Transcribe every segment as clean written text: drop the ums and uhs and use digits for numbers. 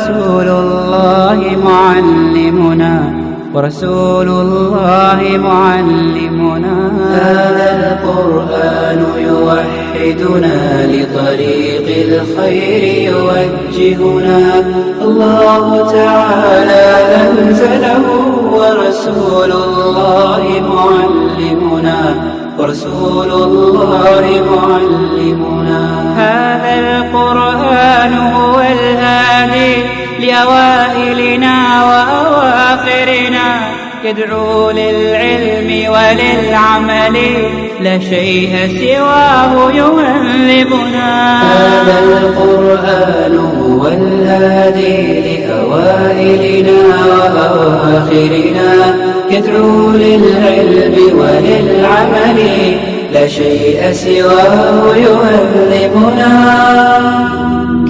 ورسول الله معلمنا ورسول الله معلمنا. هذا القرآن يوحدنا لطريق الخير يوجهنا. الله تعالى أنزله ورسول الله معلمنا ورسول الله معلمنا. هذا القرآن هو الهادي لأوائلنا وأواخرنا، يدعو للعلم وللعمل، لا شيء سواه يهذبنا. هذا القرآن هو الهادي لأوائلنا وأواخرنا، يدعو للعلم وللعمل، لا شيء سواه يهذبنا.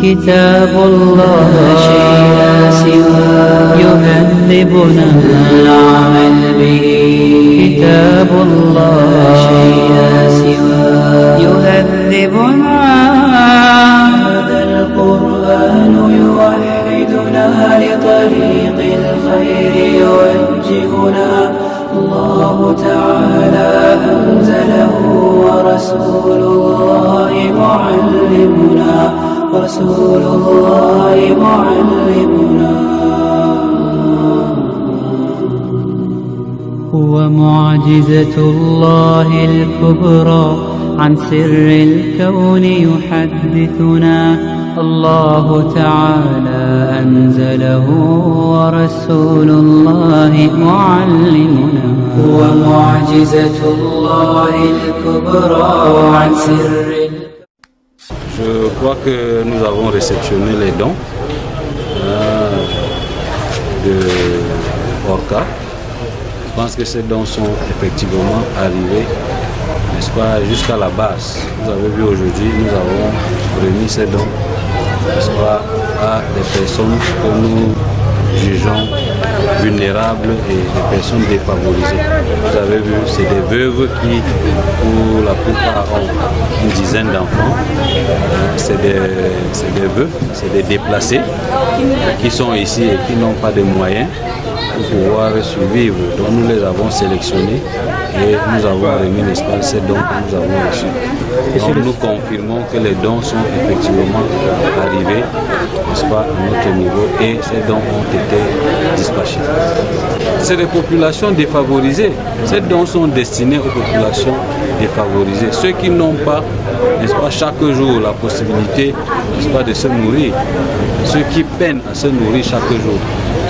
كتاب الله لا شيء سواه يهذبنا العمل به. كتاب الله لا شيء سواه يهذبنا. هذا القرآن يوحدنا لطريق الخير يوجهنا. الله تعالى أنزله ورسول الله معلمنا ورسول الله معلمنا. هو معجزة الله الكبرى، عن سر الكون يحدثنا. الله تعالى أنزله ورسول الله معلمنا. هو معجزة الله الكبرى، عن سر. Je crois que nous avons réceptionné les dons de Orca. Je pense que ces dons sont effectivement arrivés, n'est-ce pas, jusqu'à la base. Vous avez vu aujourd'hui, nous avons remis ces dons, n'est-ce pas, à des personnes que nous jugeons vulnérables et des personnes défavorisées. Vous avez vu, c'est des veuves qui, pour la plupart, ont une dizaine d'enfants. C'est des veufs, c'est des déplacés qui sont ici et qui n'ont pas de moyens pour pouvoir survivre. Donc nous les avons sélectionnés et nous avons remis, n'est-ce pas, ces dons que nous avons reçus. Donc nous confirmons que les dons sont effectivement arrivés, n'est-ce pas, à notre niveau, et ces dons ont été dispatchés. C'est des populations défavorisées. Ces dons sont destinés aux populations défavorisées. Ceux qui n'ont pas, n'est-ce pas, chaque jour la possibilité, n'est-ce pas, de se nourrir. Ceux qui peinent à se nourrir chaque jour.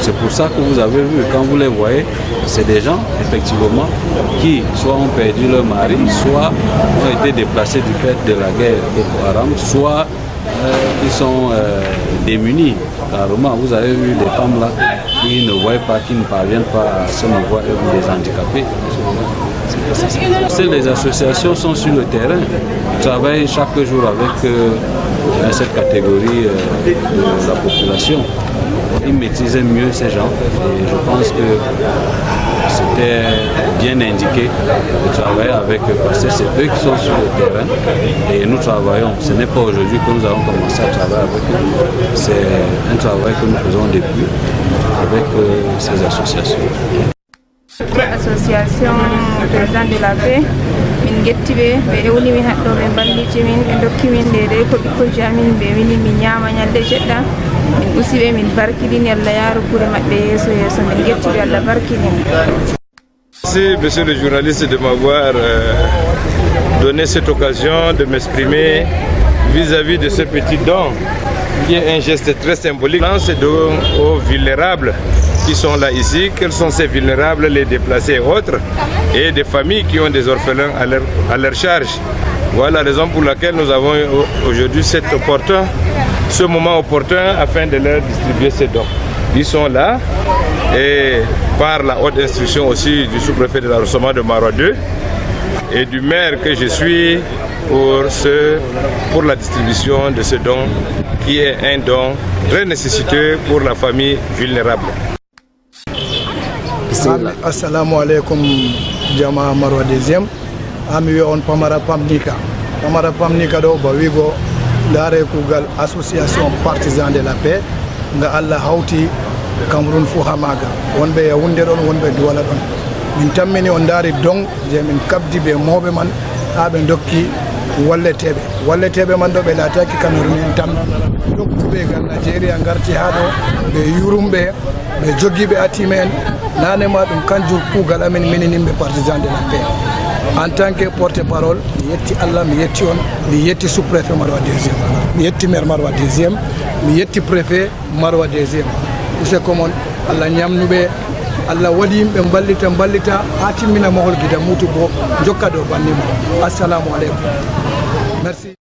C'est pour ça que vous avez vu, quand vous les voyez, c'est des gens, effectivement, qui soit ont perdu leur mari, soit ont été déplacés du fait de la guerre Boko Haram, soit ils sont démunis. Rarement, vous avez vu des femmes là qui ne voient pas, qui ne parviennent pas à se mouvoir, et des handicapés. Les associations sont sur le terrain, travaillent chaque jour avec cette catégorie de la population. Ils maîtrisaient mieux ces gens et je pense que c'était bien indiqué de travailler avec eux parce que c'est eux qui sont sur le terrain et nous travaillons. Ce n'est pas aujourd'hui que nous avons commencé à travailler avec eux, c'est un travail que nous faisons depuis avec ces associations. Association président de la paix min gettiɓe ɓe ewnimi haɗɗo ɓe balliti min ɓe dokki min ndede ko ɓikkoji amin ɓe wini min ñama ñalde seɗɗa min usiɓe min barkidini Allah yaaru gure maɓɓe yeeso yeeso min gettiɓe Allah barkidini. Merci monsieur le journaliste de m'avoir donné cette occasion de m'exprimer vis-à-vis de ce petit don qui est un geste très symbolique. C'est don aux vulnérables qui sont là ici. Quels sont ces vulnérables, les déplacés et autres, et des familles qui ont des orphelins à leur charge. Voilà la raison pour laquelle nous avons aujourd'hui ce moment opportun afin de leur distribuer ces dons. Ils sont là et par la haute instruction aussi du sous-préfet de l'arrondissement de Maroua 2 et du maire que je suis pour la distribution de ce don qui est un don très nécessiteux pour la famille vulnérable. Assalamu alaikum jama Maroua 2e ami wi on Pamara Pamnika do ba wigo laare kugal association partisan de la paix nga Allah hawti Cameroun fuu ha maga wonɓe Yaoundé ɗon wonɓe Douala ɗon min tammini on daari dong je min kabdi ɓe mawɓe man ha ɓe dokki walleteɓe man ɗo ɓe laataki Cameroun en tan dokkuɓe gal Nigeria garti ha ɗo ɓe yurumɓe ɓe jogiiɓe atime en nanema ɗum kanjum kuugal amin minininɓe partisan de la paix en tant que porte parole mi yetti Allah mi yetti on mi yetti sous préfet Marwa 2e mi yetti maire Marwa 2e mi yetti préfet Marwa 2e useko mon Allah ñamnuɓe Allah waɗi yimɓe ballita ha timmina mahol gida mutu bo jokka dow bannimo assalamu aleykum merci.